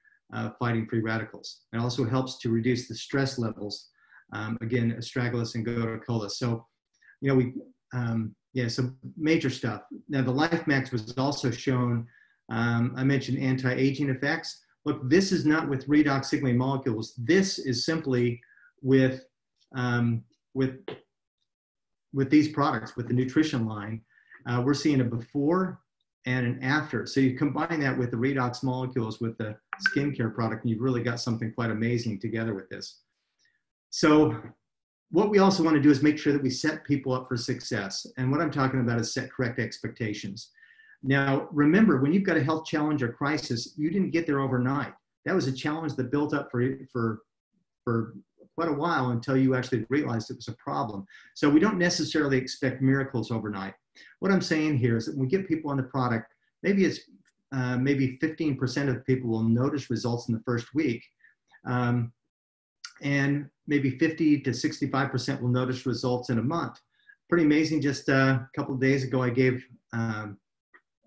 [SPEAKER 1] fighting free radicals. It also helps to reduce the stress levels. Again, astragalus and gotu-kola. So, some major stuff. Now, the Life Max was also shown, I mentioned anti-aging effects. Look, this is not with redox signaling molecules. This is simply with these products, with the nutrition line. We're seeing a before and an after. So you combine that with the redox molecules with the skincare product, and you've really got something quite amazing together with this. So what we also want to do is make sure that we set people up for success. And what I'm talking about is set correct expectations. Now, remember, when you've got a health challenge or crisis, you didn't get there overnight. That was a challenge that built up for quite a while until you actually realized it was a problem. So we don't necessarily expect miracles overnight. What I'm saying here is that when we get people on the product, maybe 15% of people will notice results in the first week. And maybe 50 to 65% will notice results in a month. Pretty amazing. Just a couple of days ago, I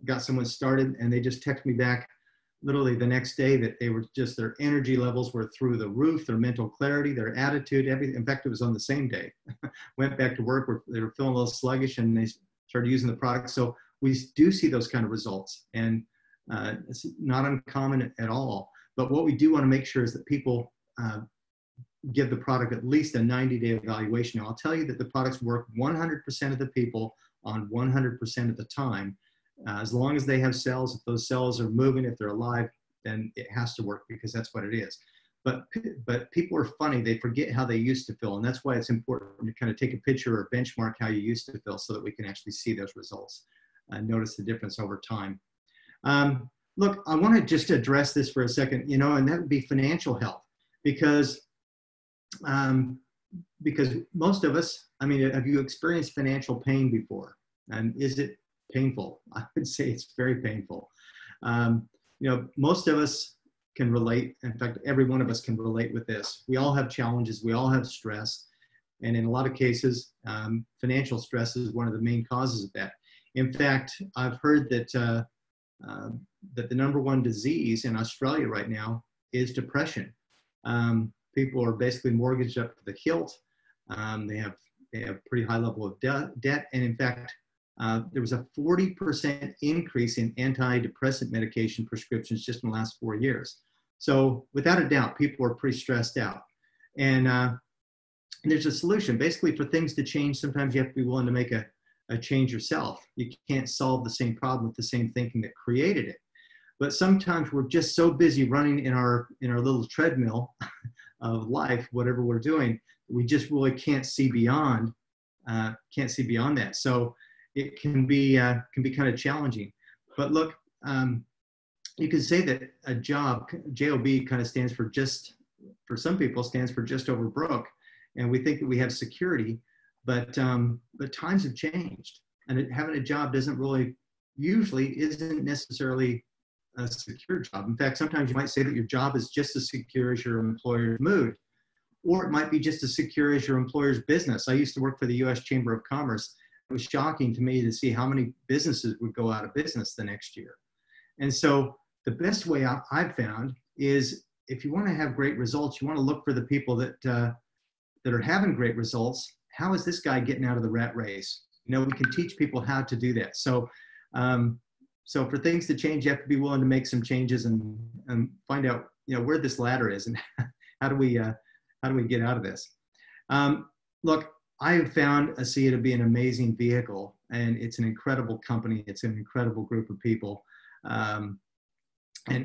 [SPEAKER 1] got someone started, and they just texted me back literally the next day that they were just, their energy levels were through the roof, their mental clarity, their attitude, everything. In fact, it was on the same day. Went back to work, they were feeling a little sluggish, and they started using the product. So we do see those kind of results, and it's not uncommon at all. But what we do want to make sure is that people give the product at least a 90-day evaluation. Now, I'll tell you that the products work 100% of the people on 100% of the time. As long as they have cells, if those cells are moving, if they're alive, then it has to work, because that's what it is. But people are funny. They forget how they used to feel. And that's why it's important to kind of take a picture or benchmark how you used to feel, so that we can actually see those results and notice the difference over time. Look, I want to just address this for a second, and that would be financial health, because most of us, have you experienced financial pain before? And is it painful? I would say it's very painful. Most of us can relate. In fact, every one of us can relate with this. We all have challenges. We all have stress. And in a lot of cases, financial stress is one of the main causes of that. In fact, I've heard that the #1 disease in Australia right now is depression. People are basically mortgaged up to the hilt. They have pretty high level of debt. And in fact, there was a 40% increase in antidepressant medication prescriptions just in the last 4 years. So without a doubt, people are pretty stressed out. And there's a solution. Basically, for things to change, sometimes you have to be willing to make a change yourself. You can't solve the same problem with the same thinking that created it. But sometimes we're just so busy running in our little treadmill of life, whatever we're doing, we just really can't see beyond that. So it can be kind of challenging. But look, you can say that a job, JOB, kind of stands for some people stands for just over broke. And we think that we have security. but times have changed, and having a job doesn't really usually isn't necessarily a secure job. In fact, sometimes you might say that your job is just as secure as your employer's mood, or it might be just as secure as your employer's business. I used to work for the U.S. Chamber of Commerce. It was shocking to me to see how many businesses would go out of business the next year. And so the best way I've found is, if you want to have great results, you want to look for the people that are having great results. How is this guy getting out of the rat race? You know, we can teach people how to do that. So for things to change, you have to be willing to make some changes and find out, you know, where this ladder is and how do we get out of this. Look, I have found ASEA to be an amazing vehicle, and it's an incredible company. It's an incredible group of people. And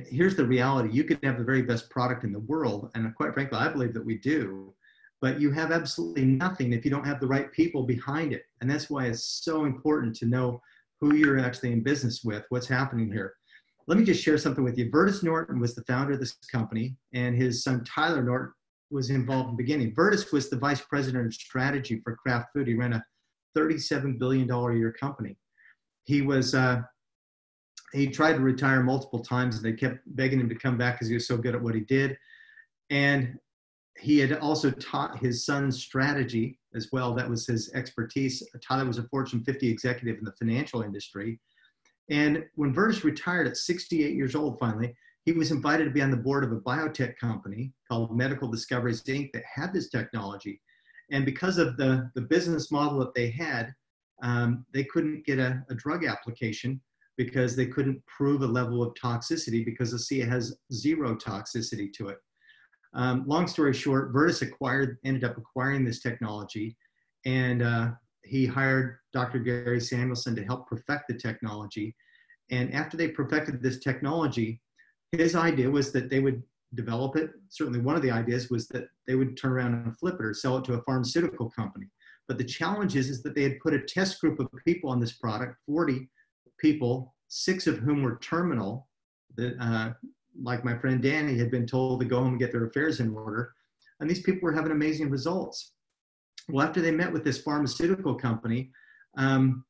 [SPEAKER 1] here's the reality. You can have the very best product in the world, and quite frankly, I believe that we do, but you have absolutely nothing if you don't have the right people behind it. And that's why it's so important to know who you're actually in business with, what's happening here. Let me just share something with you. Vertus Norton was the founder of this company, and his son Tyler Norton was involved in the beginning. Vertus was the vice president of strategy for Kraft Food. He ran a $37 billion a year company. He tried to retire multiple times, and they kept begging him to come back because he was so good at what he did. And he had also taught his son strategy as well. That was his expertise. Tyler was a Fortune 50 executive in the financial industry. And when Vertus retired at 68 years old, finally, he was invited to be on the board of a biotech company called Medical Discoveries, Inc. that had this technology. And because of the business model that they had, they couldn't get a drug application because they couldn't prove a level of toxicity, because ASEA has zero toxicity to it. Long story short, Vertus ended up acquiring this technology, and he hired Dr. Gary Samuelson to help perfect the technology. And after they perfected this technology, his idea was that they would develop it. Certainly one of the ideas was that they would turn around and flip it or sell it to a pharmaceutical company. But the challenge is that they had put a test group of people on this product, 40 people, 6 of whom were terminal, that like my friend Danny had been told to go home and get their affairs in order. And these people were having amazing results. Well, after they met with this pharmaceutical company told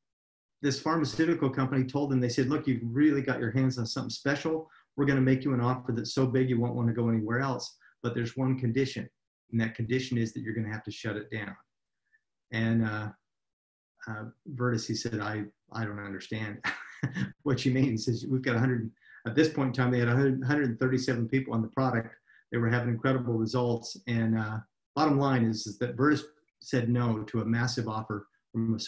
[SPEAKER 1] them, they said, look, you've really got your hands on something special. We're going to make you an offer that's so big you won't want to go anywhere else. But there's one condition, and that condition is that you're going to have to shut it down. And Vertus, he said, I don't understand what you mean. He says, we've got 100, at this point in time, they had 137 people on the product. They were having incredible results. And bottom line is that Vertus said no to a massive offer from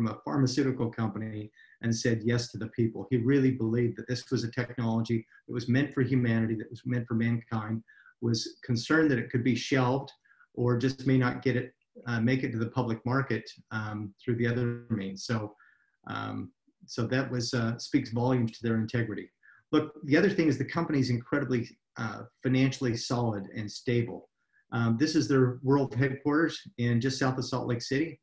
[SPEAKER 1] a pharmaceutical company and said yes to the people. He really believed that this was a technology that was meant for humanity, that was meant for mankind, was concerned that it could be shelved or just may not get it, make it to the public market through the other means. So that was speaks volumes to their integrity. Look, the other thing is the company is incredibly financially solid and stable. This is their world headquarters in just south of Salt Lake City.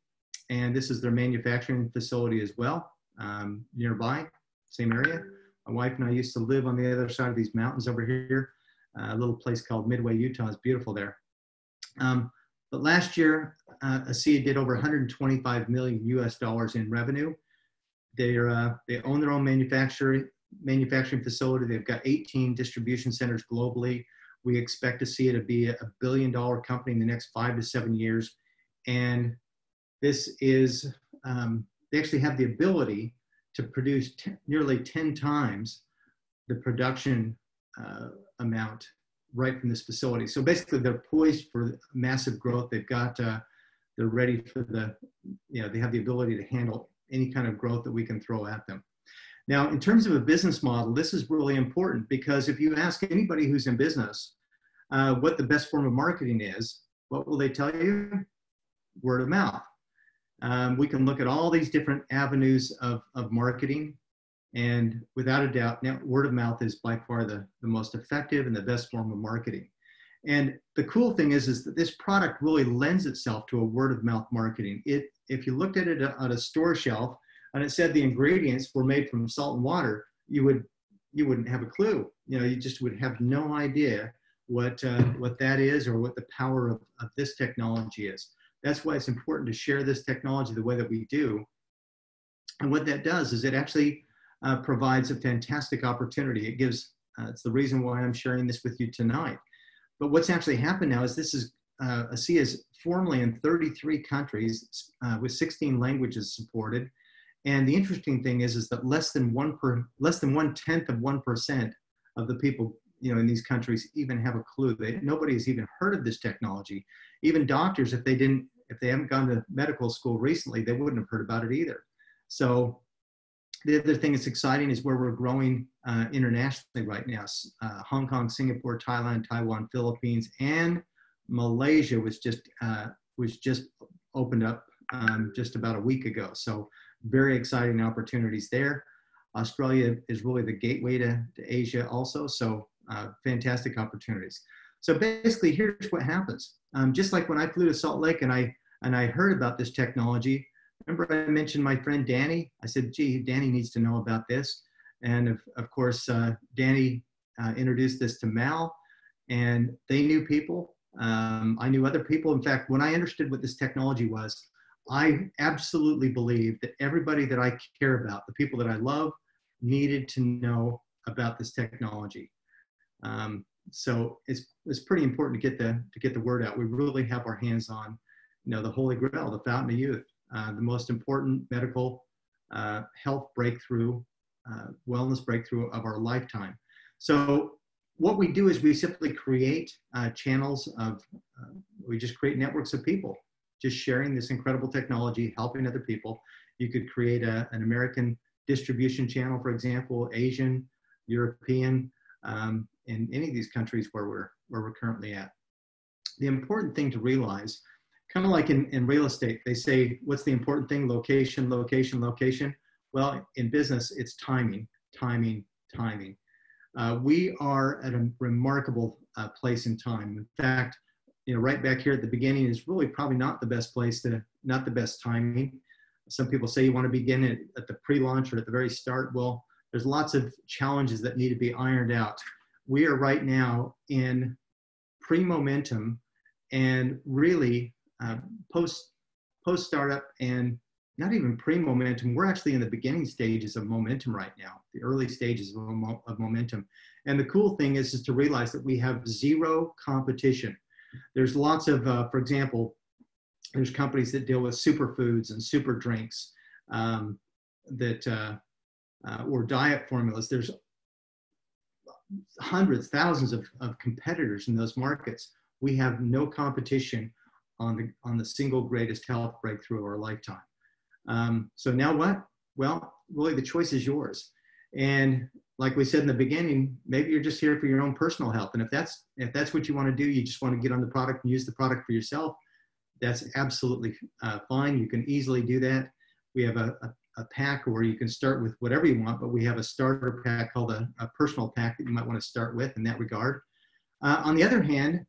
[SPEAKER 1] And this is their manufacturing facility as well, nearby, same area. My wife and I used to live on the other side of these mountains over here, a little place called Midway, Utah. It's beautiful there. But last year, ASEA did over 125 million US dollars in revenue. They own their own manufacturing facility. They've got 18 distribution centers globally. We expect to see it to be a $1 billion company in the next 5 to 7 years. And this is, they actually have the ability to produce nearly 10 times the production amount right from this facility. So basically they're poised for massive growth. They've got, they're ready for they have the ability to handle any kind of growth that we can throw at them. Now, in terms of a business model, this is really important, because if you ask anybody who's in business what the best form of marketing is, what will they tell you? Word of mouth. We can look at all these different avenues of marketing, and without a doubt, now, word of mouth is by far the most effective and the best form of marketing. And the cool thing is that this product really lends itself to a word of mouth marketing. If you looked at it on a store shelf and it said the ingredients were made from salt and water, you wouldn't have a clue. You just would have no idea what that is or what the power of this technology is. That's why it's important to share this technology the way that we do. And what that does is it actually provides a fantastic opportunity. It gives, it's the reason why I'm sharing this with you tonight. But what's actually happened now is this is, ASEA is formally in 33 countries with 16 languages supported. And the interesting thing is that less than 1/10 of 1% of the people, in these countries even have a clue. Nobody has even heard of this technology. Even doctors, if they haven't gone to medical school recently, they wouldn't have heard about it either. So the other thing that's exciting is where we're growing internationally right now. Hong Kong, Singapore, Thailand, Taiwan, Philippines, and Malaysia was just opened up just about a week ago. So very exciting opportunities there. Australia is really the gateway to Asia also. So fantastic opportunities. So basically, here's what happens. Just like when I flew to Salt Lake and I heard about this technology. Remember I mentioned my friend Danny? I said, gee, Danny needs to know about this. And of course, Danny introduced this to Mal, and they knew people. I knew other people. In fact, when I understood what this technology was, I absolutely believe that everybody that I care about, the people that I love, needed to know about this technology. So it's pretty important to get the word out. We really have our hands on, the Holy Grail, the fountain of youth. The most important medical health breakthrough, wellness breakthrough of our lifetime. So what we do is we simply create channels of, we just create networks of people, just sharing this incredible technology, helping other people. You could create an American distribution channel, for example, Asian, European, in any of these countries where we're currently at. The important thing to realize, kind of like in real estate, they say, what's the important thing? Location, location, location. Well, in business, it's timing, timing, timing. We are at a remarkable place in time. In fact, right back here at the beginning is really probably not the best place not the best timing. Some people say you want to begin at the pre-launch or at the very start. Well, there's lots of challenges that need to be ironed out. We are right now in pre-momentum and really post-startup and not even pre-momentum. We're actually in the beginning stages of momentum right now, the early stages of momentum. And the cool thing is to realize that we have zero competition. There's lots of, for example, there's companies that deal with superfoods and super drinks or diet formulas. There's hundreds, thousands of competitors in those markets. We have no competition on the single greatest health breakthrough of our lifetime. So now what? Well, really the choice is yours. And like we said in the beginning, maybe you're just here for your own personal health. And if that's what you want to do, you just want to get on the product and use the product for yourself, that's absolutely fine. You can easily do that. We have a pack where you can start with whatever you want, but we have a starter pack called a personal pack that you might want to start with in that regard. On the other hand,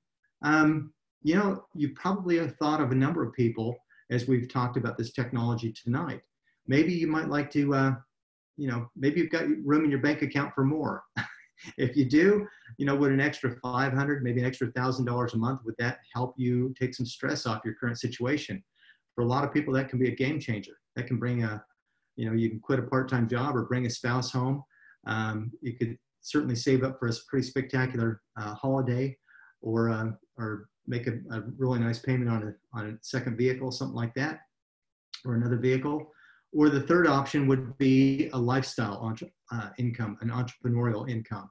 [SPEAKER 1] you probably have thought of a number of people as we've talked about this technology tonight. Maybe you might like to, maybe you've got room in your bank account for more. If you do, would an extra $500, maybe an extra $1,000 a month, would that help you take some stress off your current situation? For a lot of people, that can be a game changer. That can bring you can quit a part-time job or bring a spouse home. You could certainly save up for a pretty spectacular holiday or make a really nice payment on a second vehicle, something like that, or another vehicle. Or the third option would be a lifestyle income, an entrepreneurial income.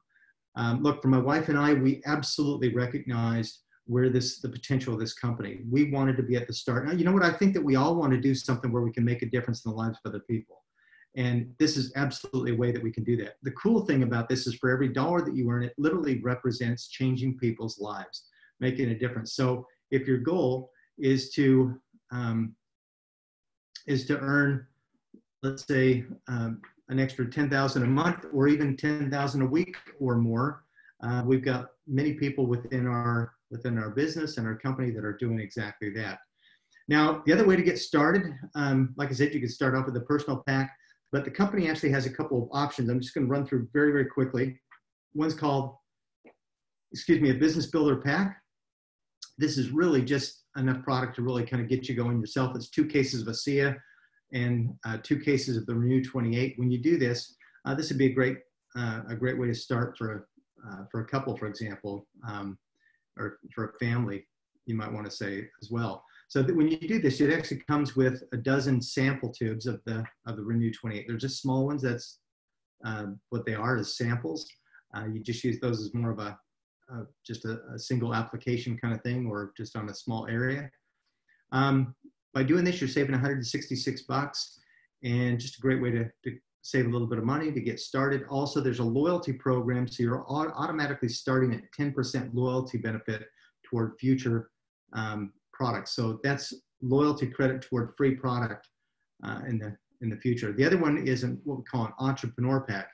[SPEAKER 1] Look, for my wife and I, we absolutely recognized the potential of this company. We wanted to be at the start. Now, you know what? I think that we all want to do something where we can make a difference in the lives of other people. And this is absolutely a way that we can do that. The cool thing about this is for every dollar that you earn, it literally represents changing people's lives, making a difference. So if your goal is to earn, let's say, an extra $10,000 a month or even $10,000 a week or more, we've got many people within our business and our company that are doing exactly that. Now, the other way to get started, like I said, you can start off with a personal pack, but the company actually has a couple of options. I'm just going to run through very, very quickly. One's called, a business builder pack. this is really just enough product to really kind of get you going yourself. It's 2 cases of ASEA and 2 cases of the Renew 28. When you do this, this would be a great way to start for a couple, for example, or for a family, you might want to say as well. So that when you do this, it actually comes with a dozen sample tubes of the Renew 28. They're just small ones. That's what they are, as samples. You just use those as more of just a single application kind of thing, or just on a small area. By doing this, you're saving $166, and just a great way to save a little bit of money to get started. Also, there's a loyalty program, so you're automatically starting at 10% loyalty benefit toward future products. So that's loyalty credit toward free product in the future. The other one is what we call an entrepreneur pack.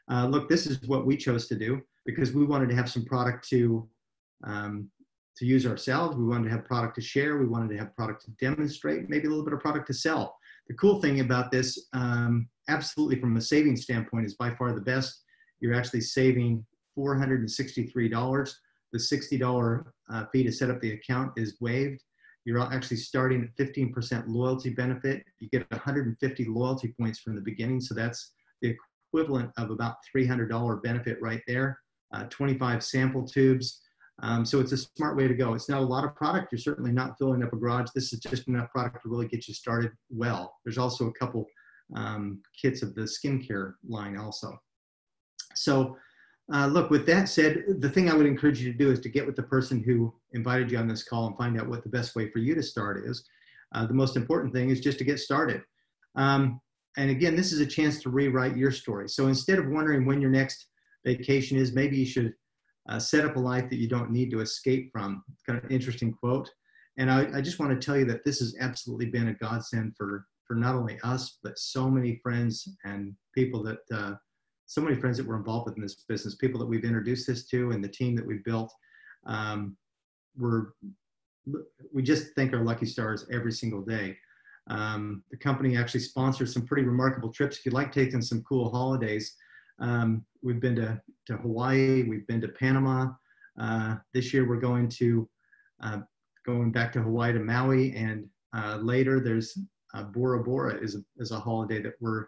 [SPEAKER 1] Look, this is what we chose to do because we wanted to have some product to use ourselves. We wanted to have product to share. We wanted to have product to demonstrate, maybe a little bit of product to sell. The cool thing about this, absolutely from a savings standpoint, is by far the best. You're actually saving $463. The $60 fee to set up the account is waived. You're actually starting at 15% loyalty benefit. You get 150 loyalty points from the beginning. So that's the equivalent of about $300 benefit right there. 25 sample tubes. So it's a smart way to go. It's not a lot of product. You're certainly not filling up a garage. This is just enough product to really get you started well. There's also a couple kits of the skincare line also. So look, with that said, the thing I would encourage you to do is to get with the person who invited you on this call and find out what the best way for you to start is. The most important thing is just to get started. And again, this is a chance to rewrite your story. So instead of wondering when your next vacation is, maybe you should set up a life that you don't need to escape from. It's kind of an interesting quote. And I just want to tell you that this has absolutely been a godsend for not only us, but so many friends and people that, so many friends that were involved with in this business, people that we've introduced this to and the team that we've built. We just thank our lucky stars every single day. The company actually sponsors some pretty remarkable trips. If you'd like taking some cool holidays, we've been to Hawaii, we've been to Panama. This year we're going back to Hawaii to Maui, and later there's Bora Bora is a holiday that we're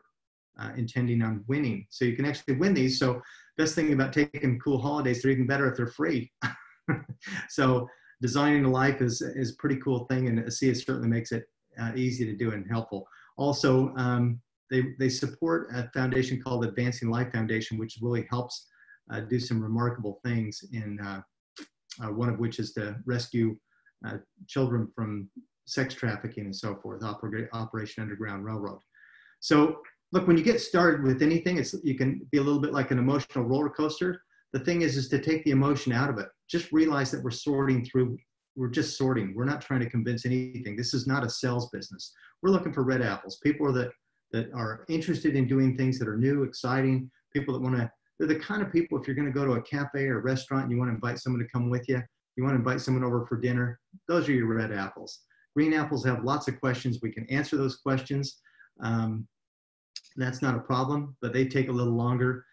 [SPEAKER 1] intending on winning. So you can actually win these. So best thing about taking cool holidays, they're even better if they're free. So designing a life is a pretty cool thing, and ASEA certainly makes it easy to do and helpful. Also, they support a foundation called Advancing Life Foundation, which really helps do some remarkable things, in one of which is to rescue children from sex trafficking and so forth, Operation Underground Railroad. So look, when you get started with anything, you can be a little bit like an emotional roller coaster. The thing is to take the emotion out of it. Just realize that we're just sorting. We're not trying to convince anything. This is not a sales business. We're looking for red apples, people that are interested in doing things that are new, exciting, people that they're the kind of people, if you're going to go to a cafe or a restaurant and you want to invite someone to come with you, you want to invite someone over for dinner, those are your red apples. Green apples have lots of questions. We can answer those questions. That's not a problem, but they take a little longer.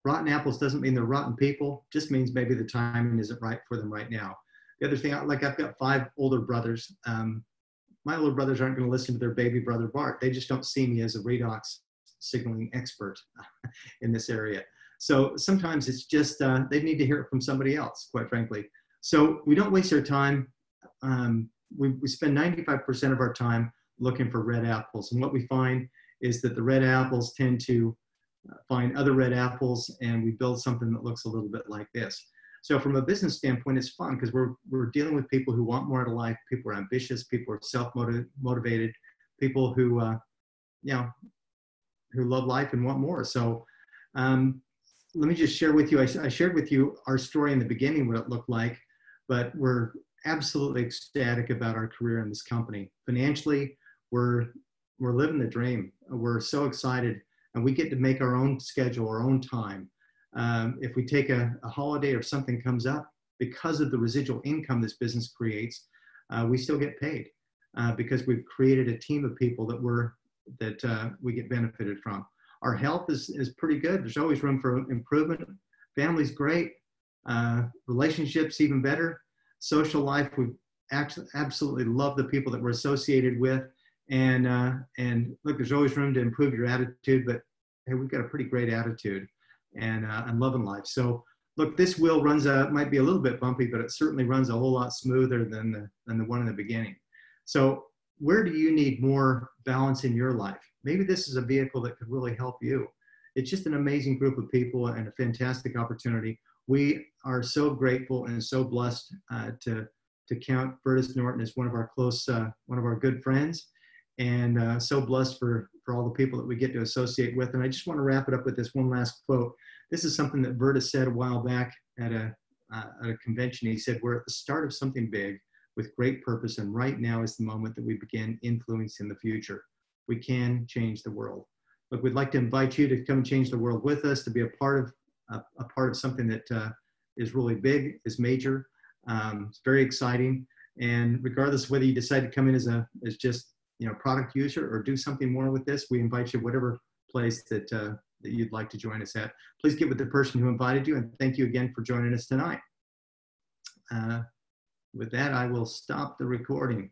[SPEAKER 1] Rotten apples doesn't mean they're rotten people, just means maybe the timing isn't right for them right now. The other thing, like I've got 5 older brothers. My older brothers aren't going to listen to their baby brother, Bart. They just don't see me as a redox signaling expert in this area. So sometimes it's just, they need to hear it from somebody else, quite frankly. So we don't waste our time. We spend 95% of our time looking for red apples. And what we find is that the red apples tend to find other red apples, and we build something that looks a little bit like this. So from a business standpoint, it's fun because we're dealing with people who want more out of life, people who are ambitious, people who are self-motivated, people who, who love life and want more. So let me just share with you, I shared with you our story in the beginning, what it looked like, but we're absolutely ecstatic about our career in this company. Financially, we're living the dream. We're so excited, and we get to make our own schedule, our own time. If we take a holiday or something comes up, because of the residual income this business creates, we still get paid because we've created a team of people that we get benefited from. Our health is pretty good. There's always room for improvement. Family's great. Relationships even better. social life. We absolutely love the people that we're associated with. And look, there's always room to improve your attitude, but hey, we've got a pretty great attitude and loving life. So look, this wheel might be a little bit bumpy, but it certainly runs a whole lot smoother than the one in the beginning. So where do you need more balance in your life? Maybe this is a vehicle that could really help you. It's just an amazing group of people and a fantastic opportunity. We are so grateful and so blessed to count Bertus Norton as one of our good friends, and so blessed for all the people that we get to associate with. And I just want to wrap it up with this one last quote. This is something that Bertus said a while back at a convention. He said, "We're at the start of something big with great purpose, and right now is the moment that we begin influencing the future. We can change the world." Look, we'd like to invite you to come and change the world with us, to be a part of something that is really big, is major. It's very exciting. And regardless of whether you decide to come in as just product user or do something more with this, we invite you whatever place that you'd like to join us at. Please get with the person who invited you, and thank you again for joining us tonight. With that, I will stop the recording.